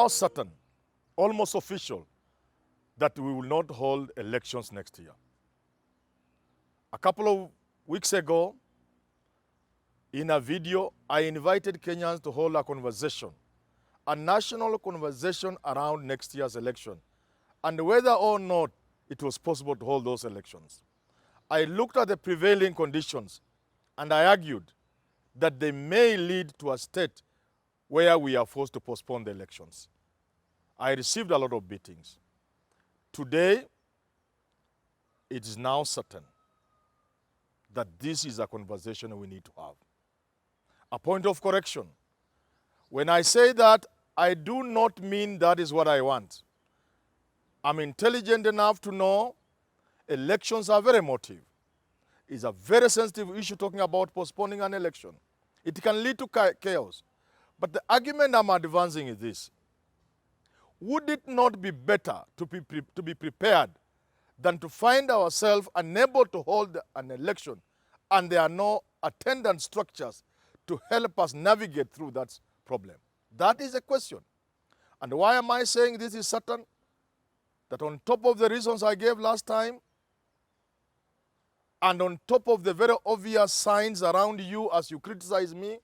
now certain, almost official, that we will not hold elections next year. A couple of weeks ago, in a video, I invited Kenyans to hold a conversation, a national conversation around next year's election, and whether or not it was possible to hold those elections. I looked at the prevailing conditions, and I argued that they may lead to a state where we are forced to postpone the elections. I received a lot of beatings. Today, it is now certain that this is a conversation we need to have. A point of correction. When I say that, I do not mean that is what I want. I'm intelligent enough to know elections are very emotive. It's a very sensitive issue talking about postponing an election. It can lead to chaos. But the argument I'm advancing is this. Would it not be better to be prepared than to find ourselves unable to hold an election and there are no attendant structures to help us navigate through that problem? That is a question. And why am I saying this is certain? That on top of the reasons I gave last time, and on top of the very obvious signs around you as you criticize me,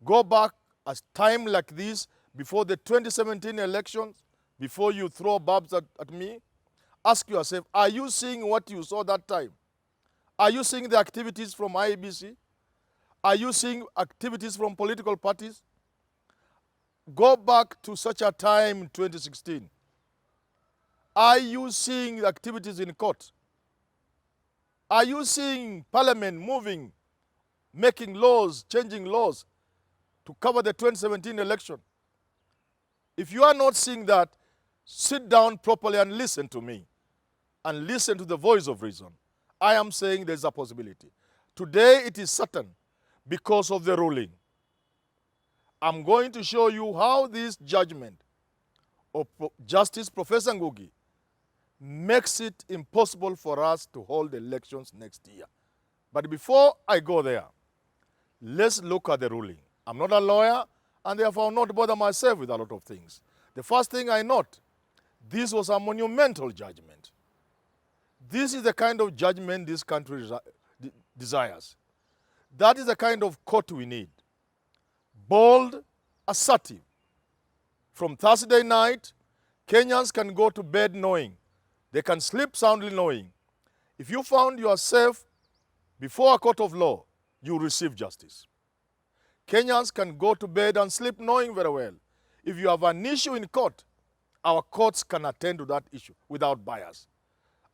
go back a time like this, before the 2017 elections, before you throw barbs at me, ask yourself, are you seeing what you saw that time? Are you seeing the activities from IEBC? Are you seeing activities from political parties? Go back to such a time in 2016. Are you seeing activities in court? Are you seeing Parliament moving, making laws, changing laws to cover the 2017 election? If you are not seeing that, sit down properly and listen to me. And listen to the voice of reason. I am saying there's a possibility. Today it is certain because of the ruling. I'm going to show you how this judgment of Justice Professor Ngugi makes it impossible for us to hold elections next year. But before I go there, let's look at the ruling. I'm not a lawyer, and therefore I'll not bother myself with a lot of things. The first thing I note, this was a monumental judgment. This is the kind of judgment this country desires. That is the kind of court we need. Bold, assertive. From Thursday night, Kenyans can go to bed knowing, they can sleep soundly knowing, if you found yourself before a court of law, you will receive justice. Kenyans can go to bed and sleep knowing very well, if you have an issue in court, our courts can attend to that issue without bias.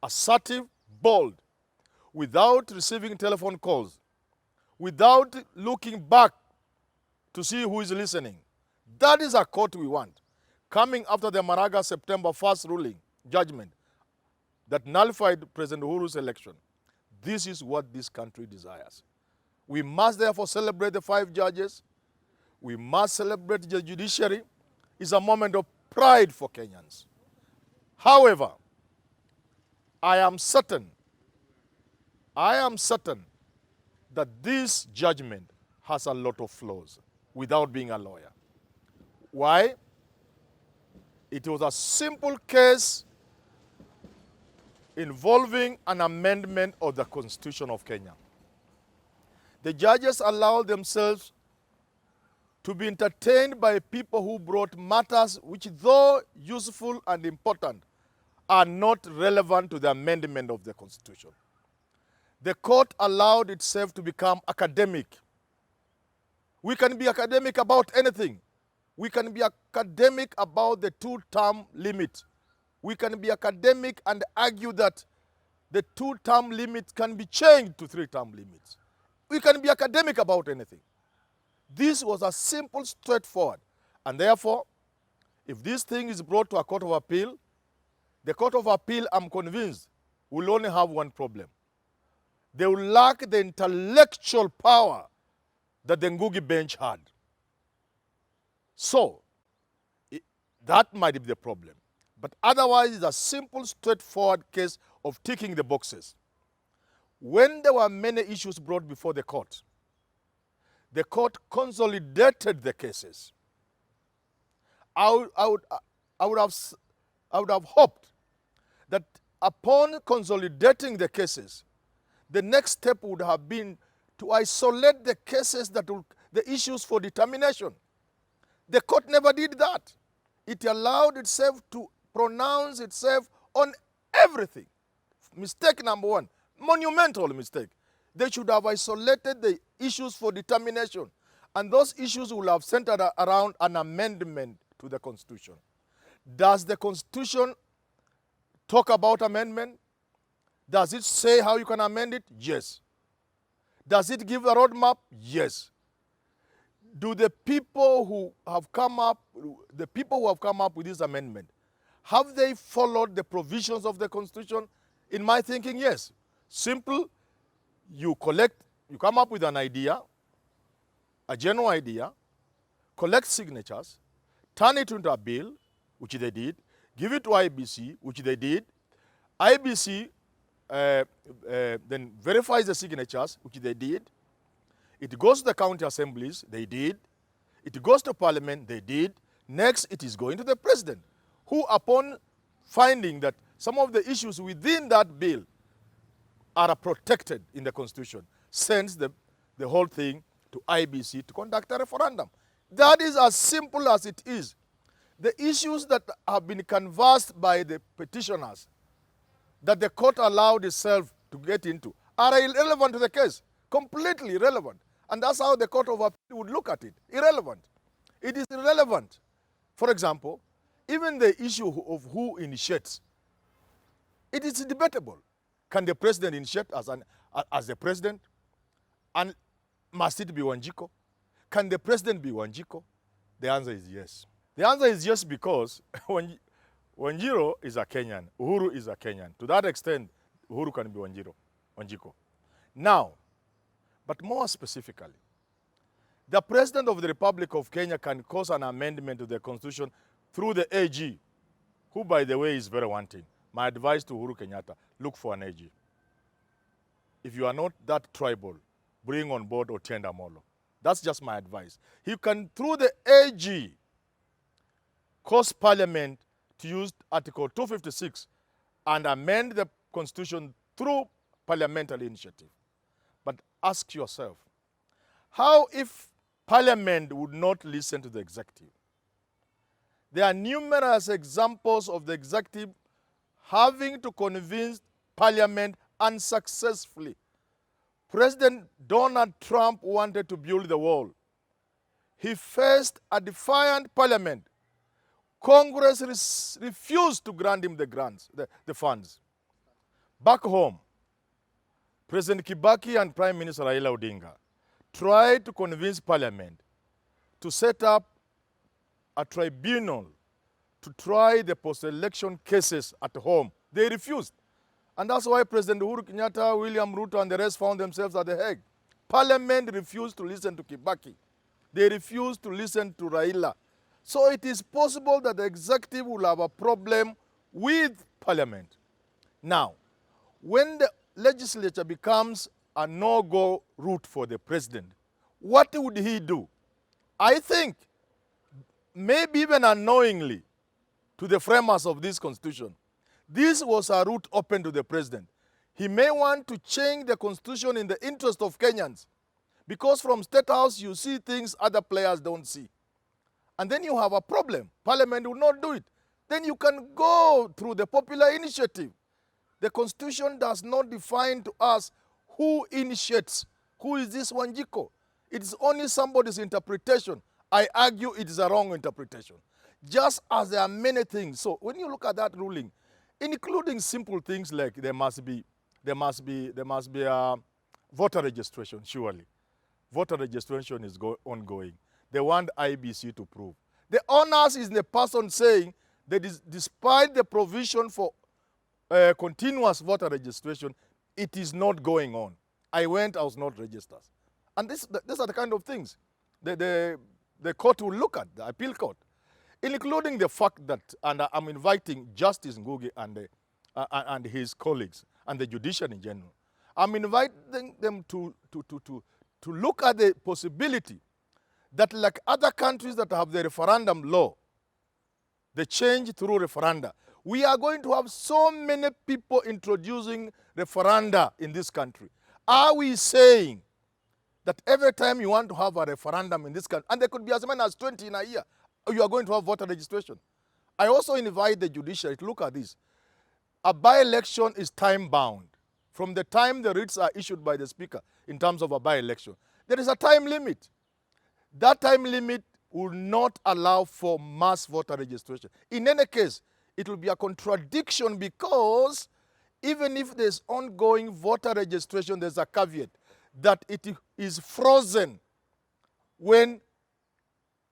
Assertive, bold, without receiving telephone calls, without looking back to see who is listening. That is a court we want. Coming after the Maraga September 1st ruling, judgment, that nullified President Uhuru's election. This is what this country desires. We must therefore celebrate the 5 judges. We must celebrate the judiciary. It's a moment of pride for Kenyans. However, I am certain that this judgment has a lot of flaws without being a lawyer. Why? It was a simple case involving an amendment of the Constitution of Kenya. The judges allowed themselves to be entertained by people who brought matters which, though useful and important, are not relevant to the amendment of the Constitution. The court allowed itself to become academic. We can be academic about anything. We can be academic about the 2-term limit. We can be academic and argue that the 2-term limit can be changed to 3-term limits. We can be academic about anything. This was a simple, straightforward. And therefore, if this thing is brought to a court of appeal, the court of appeal, I'm convinced, will only have one problem. They will lack the intellectual power that the Ngugi bench had. So, that might be the problem. But otherwise, it's a simple, straightforward case of ticking the boxes. When there were many issues brought before the court consolidated the cases I would, I would, I would have, I would have hoped that upon consolidating the cases, the next step would have been to isolate the cases that will, the issues for determination. The court never did that. It allowed itself to pronounce itself on everything. Mistake number one, monumental mistake. They should have isolated the issues for determination, and those issues will have centered around an amendment to the Constitution. Does the Constitution talk about amendment? Does it say how you can amend it? Yes. Does it give a roadmap? Yes. Do the people who have come up with this amendment, have they followed the provisions of the Constitution? In my thinking, yes. Simple, you come up with an idea, a general idea, collect signatures, turn it into a bill, which they did, give it to IBC, which they did. IBC then verifies the signatures, which they did. It goes to the county assemblies, they did. It goes to parliament, they did. Next, it is going to the president, who upon finding that some of the issues within that bill are protected in the Constitution, sends the whole thing to IBC to conduct a referendum. That is as simple as it is. The issues that have been canvassed by the petitioners, that the court allowed itself to get into, are irrelevant to the case, completely irrelevant. And that's how the Court of Appeal would look at it, irrelevant. It is irrelevant. For example, even the issue of who initiates, it is debatable. Can the president initiate as the president? And must it be Wanjiko? Can the president be Wanjiko? The answer is yes. The answer is yes because Wanjiro is a Kenyan, Uhuru is a Kenyan. To that extent, Uhuru can be Wanjiko. Now, but more specifically, the President of the Republic of Kenya can cause an amendment to the Constitution through the AG, who, by the way, is very wanting. My advice to Uhuru Kenyatta, look for an AG. If you are not that tribal, bring on board Otienda Molo. That's just my advice. He can, through the AG, cause Parliament to use Article 256 and amend the Constitution through parliamentary initiative. But ask yourself, how if Parliament would not listen to the executive? There are numerous examples of the executive having to convince Parliament unsuccessfully. President Donald Trump wanted to build the wall. He faced a defiant Parliament. Congress refused to grant him the funds. Back home, President Kibaki and Prime Minister Raila Odinga tried to convince Parliament to set up a tribunal to try the post-election cases at home. They refused. And that's why President Uhuru Kenyatta, William Ruto, and the rest found themselves at The Hague. Parliament refused to listen to Kibaki. They refused to listen to Raila. So it is possible that the executive will have a problem with Parliament. Now, when the legislature becomes a no-go route for the president, what would he do? I think, maybe even unknowingly, to the framers of this constitution, this was a route open to the president. He may want to change the constitution in the interest of Kenyans, because from State House you see things other players don't see. And then you have a problem. Parliament will not do it. Then you can go through the popular initiative. The Constitution does not define to us who initiates. Who is this Wanjiko? It is only somebody's interpretation. I argue it is a wrong interpretation. Just as there are many things. So when you look at that ruling, including simple things like there must be a voter registration, surely. Voter registration is ongoing. They want IBC to prove. The onus is the person saying that despite the provision for continuous voter registration, it is not going on. I was not registered. And these are the kind of things the court will look at, the appeal court, including the fact that, and I'm inviting Justice Ngugi and his colleagues and the judiciary in general, I'm inviting them to look at the possibility that, like other countries that have the referendum law, the change through referenda. We are going to have so many people introducing referenda in this country. Are we saying that every time you want to have a referendum in this country, and there could be as many as 20 in a year, you are going to have voter registration? I also invite the judiciary to look at this. A by-election is time-bound. From the time the writs are issued by the Speaker in terms of a by-election, there is a time limit. That time limit will not allow for mass voter registration. In any case, it will be a contradiction, because even if there's ongoing voter registration, there's a caveat that it is frozen when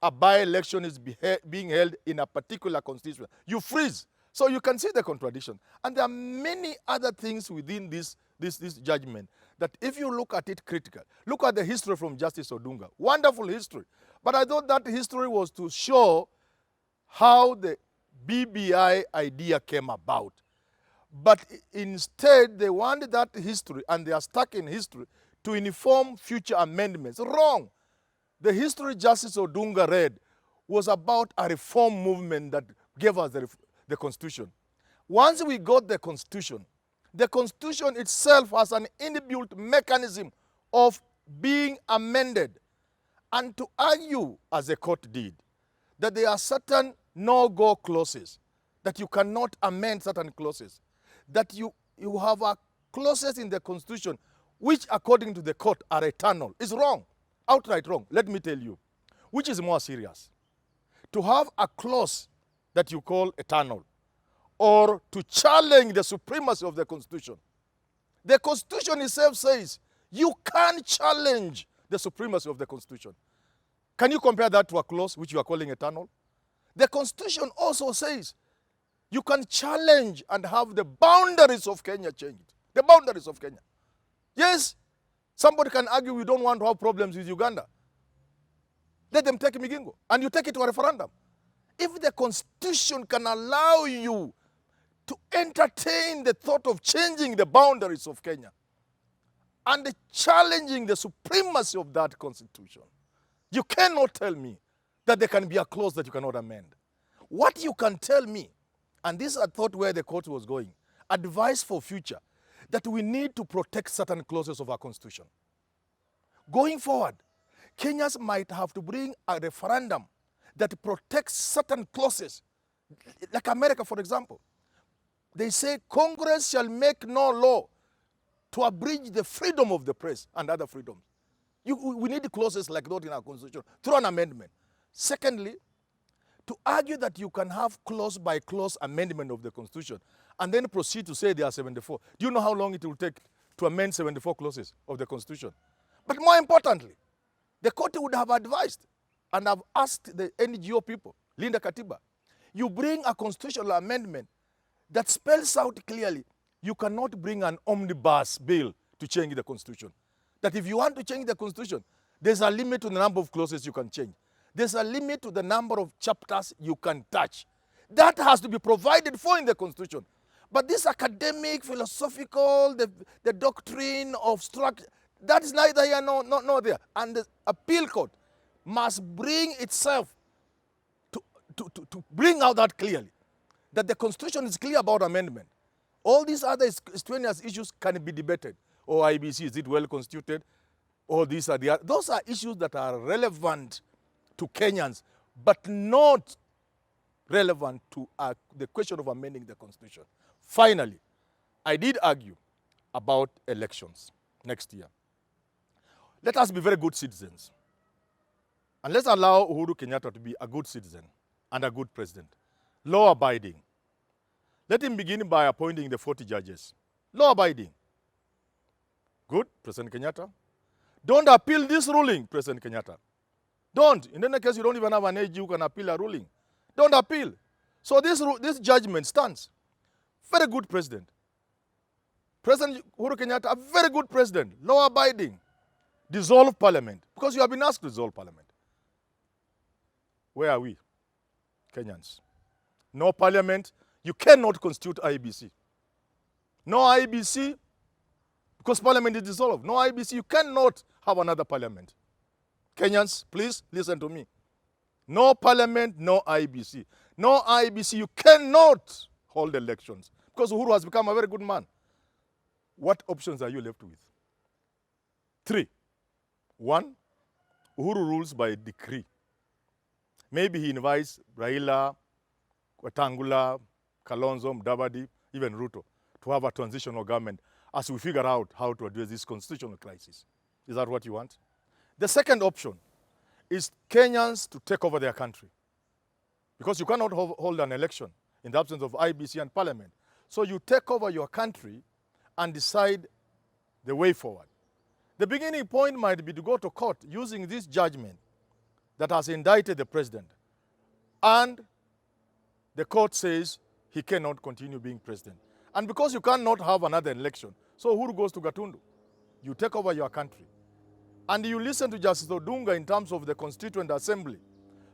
a by-election is being held in a particular constituency. You freeze. So you can see the contradiction. And there are many other things within this judgment that if you look at it critically, look at the history from Justice Odunga. Wonderful history. But I thought that history was to show how the BBI idea came about. But instead, they wanted that history, and they are stuck in history, to inform future amendments. Wrong. The history Justice Odunga read was about a reform movement that gave us the Constitution. Once we got the Constitution itself has an inbuilt mechanism of being amended. And to argue, as the court did, that there are certain no-go clauses, that you cannot amend certain clauses, that you have a clauses in the Constitution which, according to the court, are eternal, is wrong. Outright wrong. Let me tell you, which is more serious? To have a clause that you call eternal, or to challenge the supremacy of the Constitution. The Constitution itself says you can't challenge the supremacy of the Constitution. Can you compare that to a clause which you are calling eternal? The Constitution also says you can challenge and have the boundaries of Kenya changed. The boundaries of Kenya. Yes, somebody can argue we don't want to have problems with Uganda. Let them take Migingo, and you take it to a referendum. If the Constitution can allow you to entertain the thought of changing the boundaries of Kenya and challenging the supremacy of that Constitution, you cannot tell me that there can be a clause that you cannot amend. What you can tell me, and this I thought where the court was going, advice for future, that we need to protect certain clauses of our Constitution. Going forward, Kenyans might have to bring a referendum that protects certain clauses, like America, for example. They say Congress shall make no law to abridge the freedom of the press and other freedoms. We need clauses like that in our Constitution through an amendment. Secondly, to argue that you can have clause by clause amendment of the Constitution and then proceed to say there are 74. Do you know how long it will take to amend 74 clauses of the Constitution? But more importantly, the court would have advised and have asked the NGO people, Linda Katiba, you bring a constitutional amendment that spells out clearly you cannot bring an omnibus bill to change the Constitution. That if you want to change the Constitution, there's a limit to the number of clauses you can change. There's a limit to the number of chapters you can touch. That has to be provided for in the Constitution. But this academic, philosophical, the doctrine of structure, that is neither here nor there. And the appeal court must bring itself to bring out that clearly, that the Constitution is clear about amendment. All these other extraneous issues can be debated. Oh, IBC, is it well constituted? Oh, these are those are issues that are relevant to Kenyans, but not relevant to the question of amending the Constitution. Finally, I did argue about elections next year. Let us be very good citizens. And let's allow Uhuru Kenyatta to be a good citizen and a good president. Law-abiding. Let him begin by appointing the 40 judges. Law-abiding. Good, President Kenyatta. Don't appeal this ruling, President Kenyatta. Don't. In any case, you don't even have an age you can appeal a ruling. Don't appeal. So this judgment stands. Very good president. President Uhuru Kenyatta, a very good president. Law-abiding. Dissolve parliament. Because you have been asked to dissolve parliament. Where are we? Kenyans. No parliament. You cannot constitute IBC. No IBC, because parliament is dissolved. No IBC, you cannot have another parliament. Kenyans, please listen to me. No parliament, no IBC. no IBC, you cannot hold elections. Because Uhuru has become a very good man. What options are you left with? 3. 1, Uhuru rules by decree. Maybe he invites Raila, Wetangula, Kalonzo, Mudavadi, even Ruto, to have a transitional government as we figure out how to address this constitutional crisis. Is that what you want? The second option is Kenyans to take over their country. Because you cannot hold an election in the absence of IBC and parliament. So you take over your country and decide the way forward. The beginning point might be to go to court using this judgment that has indicted the president. And the court says he cannot continue being president. And because you cannot have another election, so Uhuru goes to Gatundu. You take over your country. And you listen to Justice Odunga in terms of the Constituent Assembly.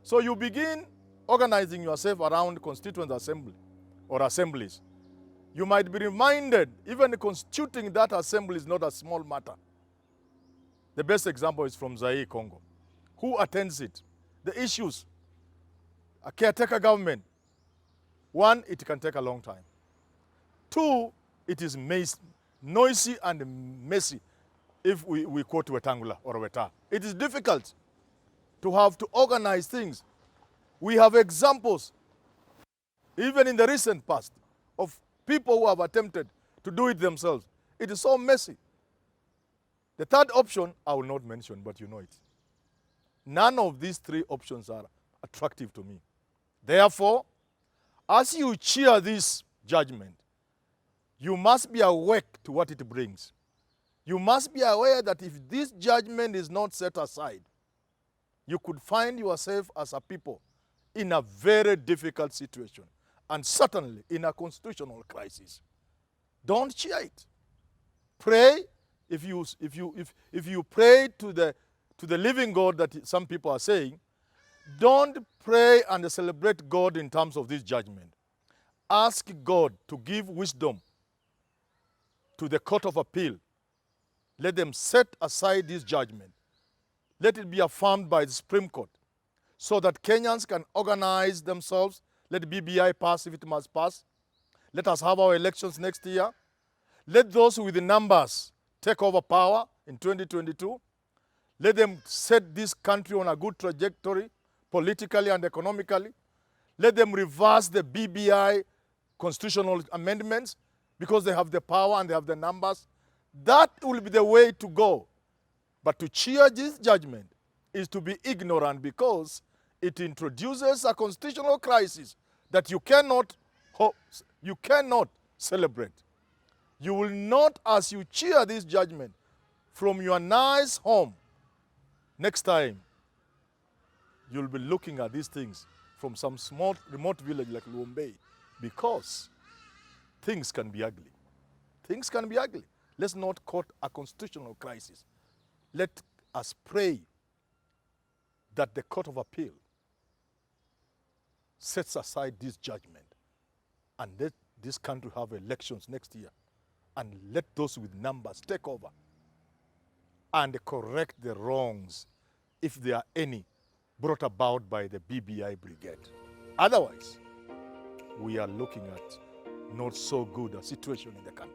So you begin organizing yourself around Constituent Assembly or assemblies. You might be reminded, even constituting that assembly is not a small matter. The best example is from Zaire, Congo. Who attends it? The issues. A caretaker government. 1, it can take a long time. 2, it is noisy and messy, if we quote Wetangula or Weta. It is difficult to have to organize things. We have examples, even in the recent past, of people who have attempted to do it themselves. It is so messy. The third option, I will not mention, but you know it. None of these 3 options are attractive to me. Therefore, as you cheer this judgment, you must be awake to what it brings. You must be aware that if this judgment is not set aside, you could find yourself as a people in a very difficult situation, and certainly in a constitutional crisis. Don't cheer it. Pray. If you pray to the living God that some people are saying, don't pray and celebrate God in terms of this judgment. Ask God to give wisdom to the Court of Appeal. Let them set aside this judgment. Let it be affirmed by the Supreme Court so that Kenyans can organize themselves. Let BBI pass if it must pass. Let us have our elections next year. Let those with the numbers take over power in 2022. Let them set this country on a good trajectory, politically and economically. Let them reverse the BBI constitutional amendments because they have the power and they have the numbers. That will be the way to go. But to cheer this judgment is to be ignorant because it introduces a constitutional crisis that you cannot celebrate. You will not, as you cheer this judgment from your nice home, next time you'll be looking at these things from some small remote village like Luombei, because things can be ugly. Things can be ugly. Let's not court a constitutional crisis. Let us pray that the Court of Appeal sets aside this judgment and let this country have elections next year, and let those with numbers take over and correct the wrongs, if there are any, brought about by the BBI brigade. Otherwise, we are looking at not so good a situation in the country.